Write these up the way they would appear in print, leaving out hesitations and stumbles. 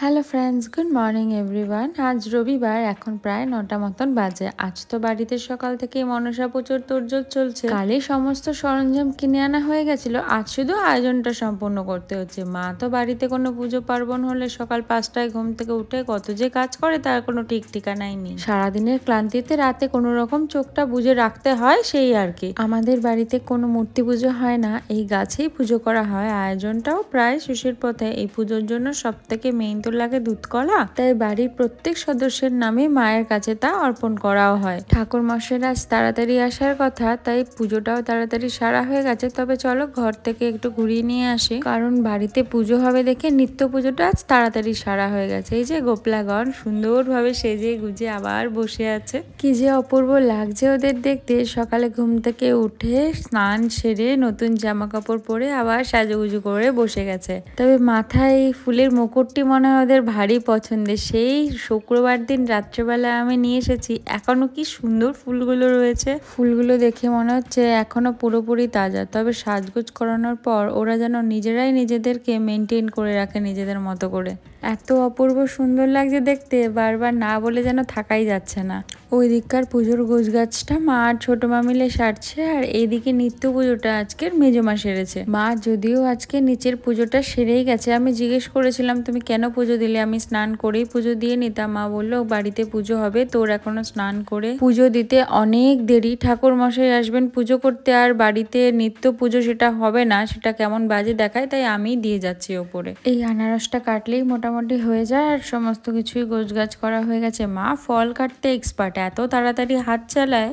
Hello friends, good morning everyone. আজ রবিবার, এখন প্রায় 9টা মতন বাজে। আজ তো বাড়িতে সকাল থেকে মনসা পুজোর তোড়জোড় চলছে। কালই সমস্ত সরঞ্জাম কিনে আনা হয়ে গেছিল, আজ শুধু আয়োজনটা সম্পূর্ণ করতে হচ্ছে। মা তো বাড়িতে কোনো পুজো পার্বণ হলে সকাল 5টায় ঘুম থেকে উঠে কত যে কাজ করে তার কোনো ঠিক ঠিকানাই নেই। সারাদিনের ক্লান্তিতে রাতে কোনো রকম চোখটা বুজে রাখতে হয়, সেই আর কি। আমাদের বাড়িতে কোনো মূর্তি পুজো হয় না, এই গাছেই পুজো করা হয়। আয়োজনটাও প্রায় শেষের পথে। এই পুজোর জন্য সব থেকে মেইন তো লাগে দুধ কলা, তাই বাড়ির প্রত্যেক সদস্যের নামে মায়ের কাছে তা অর্পণ করাও হয়। ঠাকুর মশাইয়ের আজ তাড়াতাড়ি আসার কথা, তাই পুজোটাও তাড়াতাড়ি সারা হয়ে গেছে। তবে চলো ঘর থেকে একটু ঘুরিয়ে নিয়ে আসি, কারণ বাড়িতে পুজো হবে দেখে নিত্য পুজোটা আজ তাড়াতাড়ি সারা হয়ে গেছে। এই যে গোপলাগণ সুন্দরভাবে সেজে গুজে আবার বসে আছে, কি যে অপূর্ব লাগছে ওদের দেখতে। সকালে ঘুম থেকে উঠে স্নান সেরে নতুন জামা কাপড় পরে আবার সাজুগুজু করে বসে গেছে। তবে মাথায় এই ফুলের মুকুটটি মনে হয় ওদের ভারী পছন্দের। সেই শুক্রবার দিন রাত্রেবেলা আমি নিয়ে এসেছি, এখনো কি সুন্দর ফুলগুলো রয়েছে। ফুলগুলো দেখে মনে হচ্ছে এখনো পুরোপুরি তাজা। তবে সাজগোজ করানোর পর ওরা যেন নিজেরাই নিজেদেরকে মেনটেন করে রাখে নিজেদের মতো করে। এত অপূর্ব সুন্দর লাগছে দেখতে, বারবার না বলে যেন থাকাই যাচ্ছে না। ওই দিককার পুজোর গোছগাছটা মা আর ছোট মা মিলে সারছে, আর এইদিকে নিত্য পুজোটা আজকের মেজমা সেরেছে। মা যদিও আজকে নিচের পুজোটা সেরেই গেছে। আমি জিজ্ঞেস করেছিলাম তুমি কেন পুজো দিলে, আমি স্নান করেই পুজো দিয়ে নিতাম। মা বললো বাড়িতে পুজো হবে, তোর এখনো স্নান করে পুজো দিতে অনেক দেরি। ঠাকুর মশাই আসবেন পুজো করতে, আর বাড়িতে নিত্য পুজো সেটা হবে না, সেটা কেমন বাজে দেখায়, তাই আমি দিয়ে যাচ্ছি ওপরে। এই আনারসটা কাটলেই মোটামুটি হয়ে যায়, আর সমস্ত কিছুই গোছগাছ করা হয়ে গেছে। মা ফল কাটতে এক্সপার্ট, এত তাড়াতাড়ি হাত চালায়।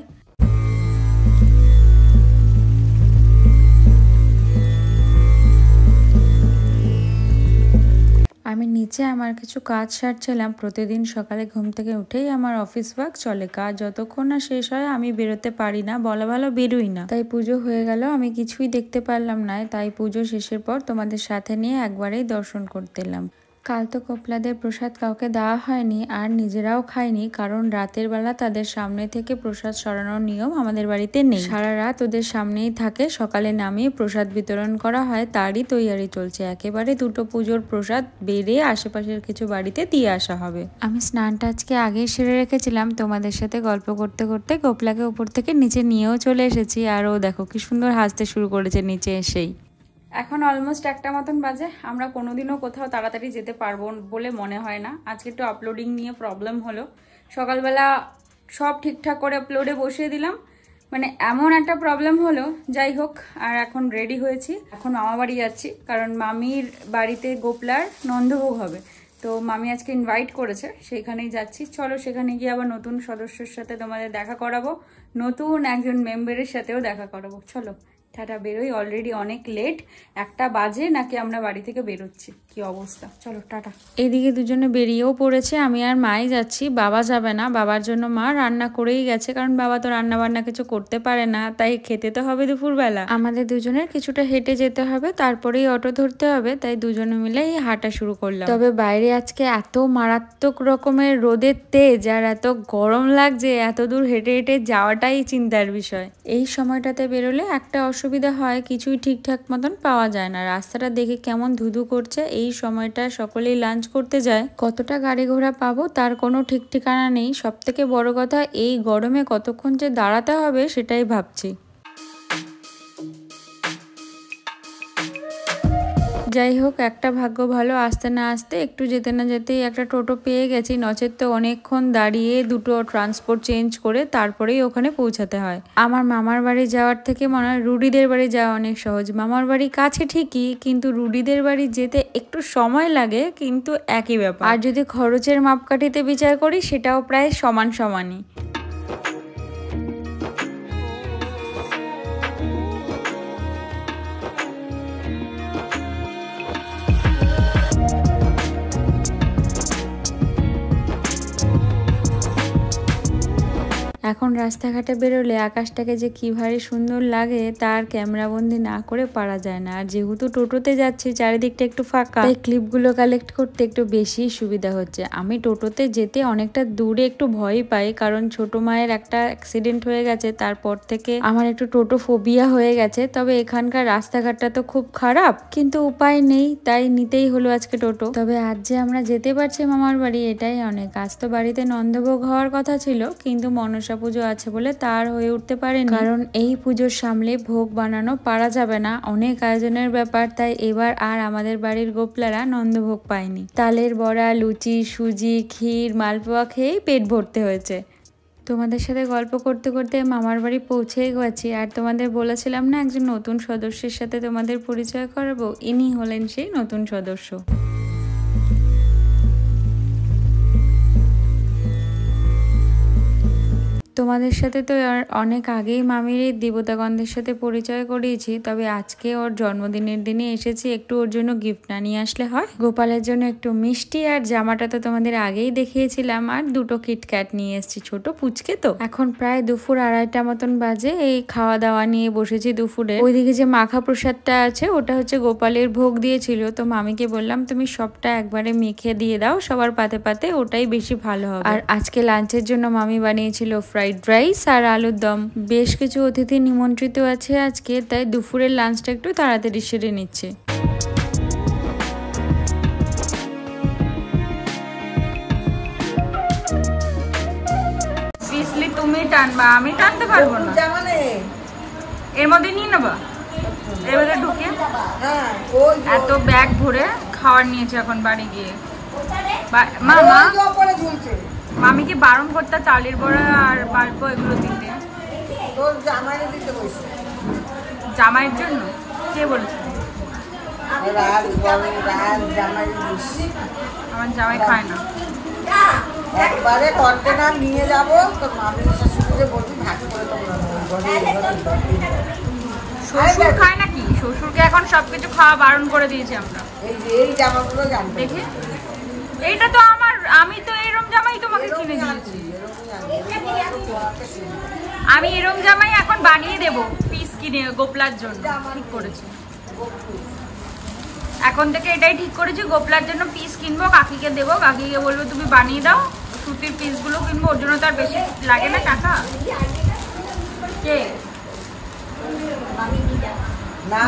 আমি নিচে আমার কিছু কাজ সারছিলাম। প্রতিদিন সকালে ঘুম থেকে উঠেই আমার অফিস ওয়ার্ক চলে। কাজ যতক্ষণ না শেষ হয় আমি বেরোতে পারি না, বলা ভালো বেরোই না। তাই পুজো হয়ে গেল, আমি কিছুই দেখতে পারলাম না। তাই পুজো শেষের পর তোমাদের সাথে নিয়ে একবারেই দর্শন করতে এলাম। কাল তো কোপলাদের প্রসাদ কাউকে দেওয়া হয়নি, আর নিজেরাও খাইনি, কারণ রাতের বেলা তাদের সামনে থেকে প্রসাদ সরানোর নিয়ম আমাদের বাড়িতে নেই। সারা রাত ওদের সামনেই থাকে, সকালে নামিয়ে প্রসাদ বিতরণ করা হয়, তারই তৈয়ারি চলছে। একেবারে দুটো পুজোর প্রসাদ বেড়ে আশেপাশের কিছু বাড়িতে দিয়ে আসা হবে। আমি স্নানটা আজকে আগেই সেরে রেখেছিলাম, তোমাদের সাথে গল্প করতে করতে কোপলাকে উপর থেকে নিচে নিয়েও চলে এসেছি। আর ও দেখো কি সুন্দর হাসতে শুরু করেছে নিচে এসেই। এখন অলমোস্ট 1টা মতন বাজে। আমরা কোনোদিনও কোথাও তাড়াতাড়ি যেতে পারবো বলে মনে হয় না। আজকে একটু আপলোডিং নিয়ে প্রবলেম হলো। সকালবেলা সব ঠিকঠাক করে আপলোডে বসিয়ে দিলাম, মানে এমন একটা প্রবলেম হলো। যাই হোক, আর এখন রেডি হয়েছি, এখন মামা বাড়ি যাচ্ছি, কারণ মামির বাড়িতে গোপলার নন্দভোগ হবে। তো মামি আজকে ইনভাইট করেছে, সেখানেই যাচ্ছি। চলো সেখানে গিয়ে আবার নতুন সদস্যের সাথে তোমাদের দেখা করাবো, নতুন একজন মেম্বারের সাথেও দেখা করাবো। চলো টাটা, বেরোই। অলরেডি অনেক লেট, 1টা বাজে নাকি আমরা বাড়ি থেকে বেরোচ্ছি, কি অবস্থা। চলো টাটা। এইদিকে দুজনে বেরিয়েও পড়েছে, আমি আর মাই যাচ্ছি, বাবা যাবে না। বাবার জন্য মা রান্না করেই গেছে, কারণ বাবা তো রান্না বান্না কিছু করতে পারে না, তাই খেতে তো হবে দুপুরবেলা। আমাদের দুজনের কিছুটা হেঁটে যেতে হবে, তারপরেই অটো ধরতে হবে, তাই দুজনে মিলেই হাঁটা শুরু করলাম। তবে বাইরে আজকে এত মারাত্মক রকমের রোদের তেজ, আর এত গরম লাগছে, এত দূর হেঁটে হেঁটে যাওয়াটাই চিন্তার বিষয়। এই সময়টাতে বেরোলে একটা অসুবিধা হয়, কিছুই ঠিকঠাক মতন পাওয়া যায় না। রাস্তাটা দেখে কেমন ধুধু করছে। এই সময়টা সকলেই লাঞ্চ করতে যায়, কতটা গাড়ি ঘোড়া পাবো তার কোনো ঠিক ঠিকানা নেই। সব থেকে বড় কথা, এই গরমে কতক্ষণ যে দাঁড়াতে হবে সেটাই ভাবছি। যাই হোক, একটা ভাগ্য ভালো, আসতে না আসতে একটু যেতে না যেতেই একটা টোটো পেয়ে গেছি। নচেত তো অনেকক্ষণ দাঁড়িয়ে দুটো ট্রান্সপোর্ট চেঞ্জ করে তারপরেই ওখানে পৌঁছাতে হয়। আমার মামার বাড়ি যাওয়ার থেকে মনে হয় রুডিদের বাড়ি যাওয়া অনেক সহজ। মামার বাড়ি কাছে ঠিকই, কিন্তু রুডিদের বাড়ি যেতে একটু সময় লাগে, কিন্তু একই ব্যাপার। আর যদি খরচের মাপকাঠিতে বিচার করি, সেটাও প্রায় সমান সমানই। এখন রাস্তাঘাটে বেরোলে আকাশটাকে যে কি ভারী সুন্দর লাগে তার ক্যামেরাবন্দি না করে পারা যায় না। আর যেহেতু টোটোতে যাচ্ছি, চারিদিকটা একটু ফাঁকা, তাই ক্লিপগুলো কালেক্ট করতে একটু বেশি সুবিধা হচ্ছে। আমি টোটোতে যেতে অনেকটা দূরে একটু ভয় পাই, কারণ ছোট মায়ের একটা অ্যাক্সিডেন্ট হয়ে গেছে, তারপর থেকে আমার একটু টোটো ফোবিয়া হয়ে গেছে। তবে এখানকার রাস্তাঘাটটা তো খুব খারাপ, কিন্তু উপায় নেই, তাই নিতেই হলো আজকে টোটো। তবে আজ যে আমরা যেতে পারছি মামার বাড়ি, এটাই অনেক। আজ তো বাড়িতে নন্দভোগ হওয়ার কথা ছিল, কিন্তু মনসা পুজো আছে বলে তার হয়ে উঠতে পারেনি, কারণ এই পুজোর সামলে ভোগ বানানো পারা যাবে না, অনেক আয়োজনের ব্যাপার। তাই এবার আর আমাদের বাড়ির গোপলারা নন্দভোগ পায়নি। তালের বড়া, লুচি, সুজি, ক্ষীর, মালপোয়া খেয়েই পেট ভরতে হয়েছে। তোমাদের সাথে গল্প করতে করতে মামার বাড়ি পৌঁছেই গেছি। আর তোমাদের বলেছিলাম না একজন নতুন সদস্যের সাথে তোমাদের পরিচয় করাবো, ইনি হলেন সেই নতুন সদস্য। তোমাদের সাথে তো অনেক আগেই মামির এই দেবতাগন্ধের সাথে পরিচয় করিয়েছি, তবে আজকে ওর জন্মদিনের দিনে এসেছি, একটু ওর জন্য গিফট না নিয়ে আসলে হয়। গোপালের জন্য একটু মিষ্টি, আর জামাটা তো তোমাদের আগেই দেখিয়েছিলাম, আর দুটো কিটক্যাট নিয়ে এসেছি, ছোট পুচকে তো। এখন প্রায় দুপুর 2:30 মতন বাজে, এই খাওয়া দাওয়া নিয়ে বসেছি দুপুরে। ওইদিকে যে মাখা প্রসাদটা আছে ওটা হচ্ছে গোপালের ভোগ দিয়েছিল, তো মামিকে বললাম তুমি সবটা একবারে মেখে দিয়ে দাও সবার পাতে পাতে, ওটাই বেশি ভালো হবে। আর আজকে লাঞ্চের জন্য মামি বানিয়েছিল ফ্রাইড রাইস আর আলুর দম। বেশ কিছু অতিথি নিমন্ত্রিত আছে আজকে, তাই দুপুরের লাঞ্চটা একটু তাড়াতাড়ি সেরে নিচ্ছে। পিসলি তুমি টানবা, আমি টানতে পারবো না। এর মধ্যে নিয়ে নেবা, এর মধ্যে ঢুকে এত ব্যাগ ভরে খাবার নিয়েছে এখন বাড়ি গিয়ে। মামা মামিকে বারণ করতে তালের বড়া আর মালপোয়া এগুলো দিতে। জামাইয়ের জন্য কে বলেছে? আমার জামাই খায় না। একবারে কন্টেনার নিয়ে যাবো, তোর মামির শাশুড়িকে বলবি ভাগ করে তোমরা। শ্বশুর খায় নাকি? শ্বশুরকে এখন সবকিছু খাওয়া বারণ করে দিয়েছি আমরা। এই জামাগুলো জানতে দেখে এইটা তো আমার, আমি তো এরম জামাই তোমাকে কিনে দিয়েছি। আমি এরম জামাই এখন বানিয়ে দেব পিস কিনে গোপলার জন্য ঠিক করেছি। এখন থেকে এটাই ঠিক করেছি, গোপলার জন্য পিস কিনবো, কাকিকে দেবো, কাকিকে বলবো তুমি বানিয়ে দাও। সুতির পিসগুলো কিনবো, ওর জন্য তো আর বেশি লাগে না টাকা। কে?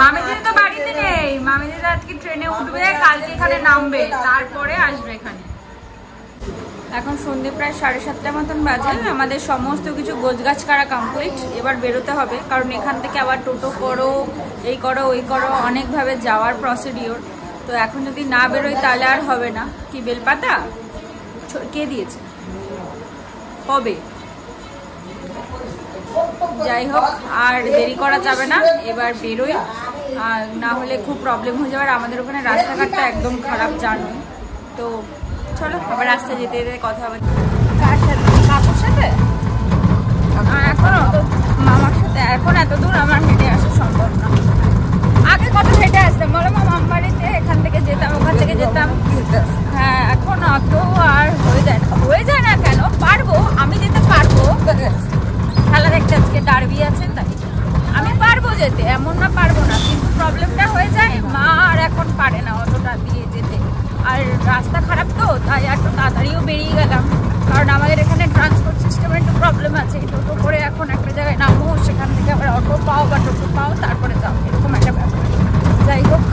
মামি দিদি তো বাড়িতে নেই, মামি দিদি আজকে ট্রেনে উঠবে, কালকে এখানে নামবে, তারপরে আসবে এখানে। এখন সন্ধ্যে প্রায় 7:30 মতন বাজে। আমাদের সমস্ত কিছু গোছগাছ করা কমপ্লিট, এবার বেরোতে হবে, কারণ এখান থেকে আবার টোটো করো, এই করো ওই করো, অনেকভাবে যাওয়ার প্রসিডিওর। তো এখন যদি না বেরোই তাহলে আর হবে না। কি বেলপাতা কে দিয়েছে? কবে? যাই হোক, আর দেরি করা যাবে না, এবার বেরোই, আর না হলে খুব প্রবলেম হয়ে যাবে। আমাদের ওখানে রাস্তাঘাটটা একদম খারাপ, জানো তো। চলো আবার রাস্তা যেতে যেতে কথা হবে। কার সাথে? কাকুর সাথে? এখন অত মামার সাথে এখন এত দূর আমার হেঁটে আসা সম্ভব না। আগে কত হেঁটে আসতাম বলো, মামার বাড়িতে এখান থেকে যেতাম, ওখান থেকে যেতাম। হ্যাঁ, এখন অত আর হয়ে যায় না। হয়ে যায় না কেন, পারবো, আমি যেতে পারবো। খেলা দেখতে আজকে ডার্বি আছে, তাই আমি পারবো যেতে, এমন না পারবো না, কিন্তু প্রবলেমটা হয়ে যায় মা আর এখন পারে না অতটা দিয়ে যেতে। আর রাস্তা খারাপ তো, তাই একটু তাড়াতাড়িও বেরিয়ে গেলাম, কারণ আমাদের এখানে ট্রান্সপোর্ট সিস্টেমের একটু প্রবলেম আছে। টোটো করে এখন একটা জায়গায় নামো, সেখান থেকে আবার অটো পাও বা টোটো পাও, তারপরে যাও, এরকম একটা ব্যাপার। যাই হোক,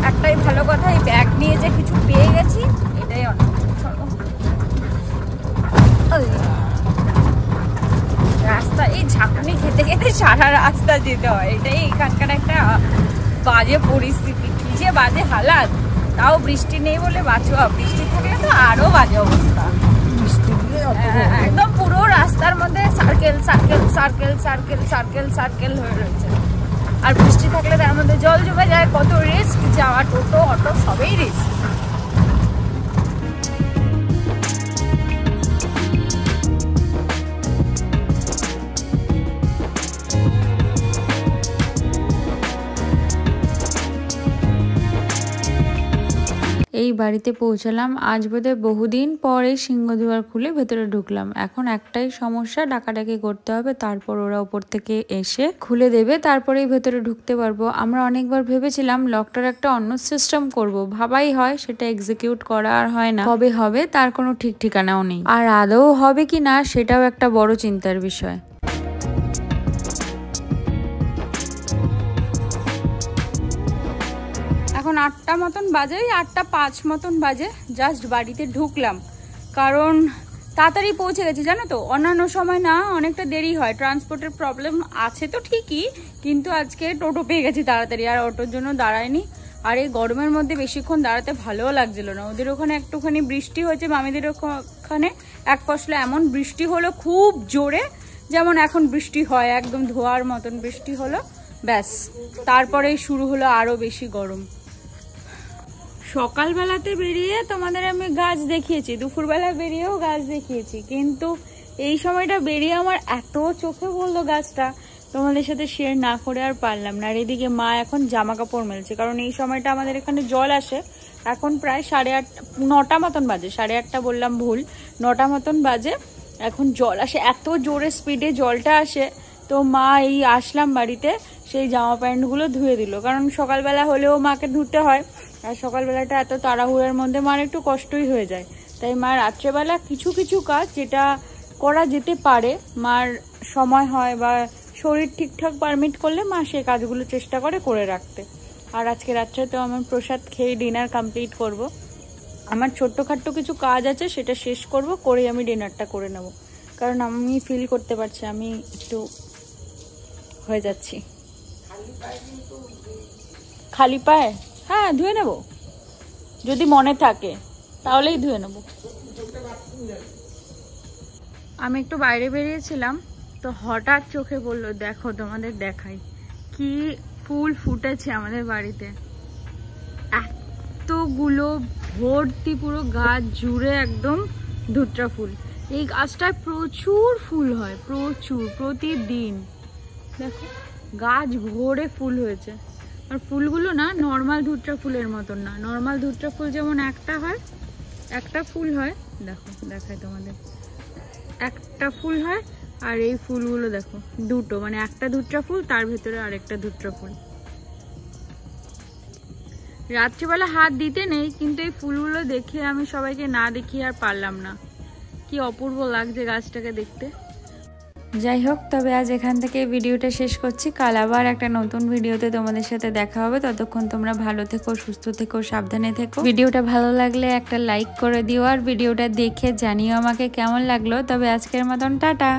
একটাই ভালো কথা, এই ব্যাগ নিয়ে যে কিছু পেয়ে গেছি, এটাই অনেক। রাস্তা এই ঝাঁকুনি খেতে খেতে সারা রাস্তা যেতে হয়, এটাই এখানকার একটা বাজে পরিস্থিতি। কি যে বাজে হালাত, তাও বৃষ্টি নেই বলে বাঁচোয়া, বৃষ্টি থাকলে তো আরো বাজে অবস্থা। একদম পুরো রাস্তার মধ্যে circle circle circle circle circle circle হয়ে রয়েছে। আর বৃষ্টি থাকলে তার মধ্যে জল জমে যায়, কত রিস্ক, যাওয়া টোটো অটো সবই রিস্ক। এই বাড়িতে পৌঁছালাম। আজ বোধহয় বহুদিন পরে সিংহদুয়ার খুলে ভেতরে ঢুকলাম। এখন একটাই সমস্যা, ডাকাডাকি করতে হবে, তারপর ওরা ওপর থেকে এসে খুলে দেবে, তারপরেই ভেতরে ঢুকতে পারবো। আমরা অনেকবার ভেবেছিলাম লকটার একটা অন্য সিস্টেম করব, ভাবাই হয়, সেটা এক্সিকিউট করা আর হয় না। কবে হবে তার কোনো ঠিক ঠিকানাও নেই, আর আদৌ হবে কি না সেটাও একটা বড় চিন্তার বিষয়। এখন 8টা মতন বাজে, 8:05 মতন বাজে, জাস্ট বাড়িতে ঢুকলাম। কারণ তাড়াতাড়ি পৌঁছে গেছি, জানো তো, অন্যান্য সময় না অনেকটা দেরি হয়, ট্রান্সপোর্টের প্রবলেম আছে তো ঠিকই, কিন্তু আজকে টোটো পেয়ে গেছি তাড়াতাড়ি, আর অটোর জন্য দাঁড়ায়নি। আর এই গরমের মধ্যে বেশিক্ষণ দাঁড়াতে ভালোও লাগছিল না। ওদের ওখানে একটুখানি বৃষ্টি হয়েছে, মামিদের ওখানে এক ফসলে এমন বৃষ্টি হলো খুব জোরে, যেমন এখন বৃষ্টি হয়, একদম ধোয়ার মতন বৃষ্টি হলো, ব্যাস তারপরেই শুরু হলো আরো বেশি গরম। সকালবেলাতে বেরিয়ে তোমাদের আমি গাছ দেখিয়েছি, দুপুরবেলা বেরিয়েও গাছ দেখিয়েছি, কিন্তু এই সময়টা বেরিয়ে আমার এত চোখে পড়লো গাছটা, তোমাদের সাথে শেয়ার না করে আর পারলাম না। আর এদিকে মা এখন জামা কাপড় মেলছে, কারণ এই সময়টা আমাদের এখানে জল আসে। এখন প্রায় 8:30 9টা মতন বাজে, 8:30 বললাম ভুল, 9টা মতন বাজে। এখন জল আসে, এত জোরে স্পিডে জলটা আসে। তো মা এই আসলাম বাড়িতে, সেই জামা প্যান্টগুলো ধুয়ে দিল, কারণ সকালবেলা হলেও মাকে ধুতে হয়, আর সকালবেলাটা এত তাড়াহুড়োর মধ্যে মার একটু কষ্টই হয়ে যায়। তাই মা রাত্রেবেলা কিছু কিছু কাজ যেটা করা যেতে পারে, মার সময় হয় বা শরীর ঠিকঠাক পারমিট করলে মা সেই কাজগুলো চেষ্টা করে রাখতে। আর আজকে রাত্রে তো আমার প্রসাদ খেয়ে ডিনার কমপ্লিট করব। আমার ছোট্টখাট্ট কিছু কাজ আছে, সেটা শেষ করব, করে আমি ডিনারটা করে নেব, কারণ আমি ফিল করতে পারছি আমি একটু হয়ে যাচ্ছি খালি পায়ে। হ্যাঁ ধুয়ে নেব, যদি মনে থাকে তাহলেই ধুয়ে নেব। আমি একটু বাইরে বেরিয়েছিলাম, তো হঠাৎ চোখে পড়লো, দেখো তোমাদের দেখাই, কি ফুল ফুটেছে আমাদের বাড়িতে, এতগুলো ভর্তি পুরো গাছ জুড়ে একদম ধুত্রা ফুল। এই গাছটায় প্রচুর ফুল হয়, প্রচুর, প্রতিদিন দেখো গাছ ভরে ফুল হয়েছে। আর ফুলগুলো না নর্মাল ধুত্রা ফুলের মতন না, নর্মাল ধুত্রা ফুল যেমন একটা হয়, একটা ফুল হয়, দেখো দেখাই তোমাদের, একটা ফুল হয়, আর এই ফুলগুলো দেখো দুটো, মানে একটা ধুত্রা ফুল, তার ভেতরে আরেকটা ধুত্রা ফুল। রাত্রিবেলা হাত দিতে নেই, কিন্তু এই ফুলগুলো দেখে আমি সবাইকে না দেখিয়ে আর পারলাম না, কি অপূর্ব লাগছে গাছটাকে দেখতে। যাই হোক, তবে আজ এখান থেকে ভিডিওটা শেষ করছি। কাল আবার একটা নতুন ভিডিওতে তোমাদের সাথে দেখা হবে। ততক্ষণ তোমরা ভালো থেকো, সুস্থ থেকো, সাবধানে থেকো। ভিডিওটা ভালো লাগলে একটা লাইক করে দিও, আর ভিডিওটা দেখে জানিও আমাকে কেমন লাগলো। তবে আজকের মতন টাটা।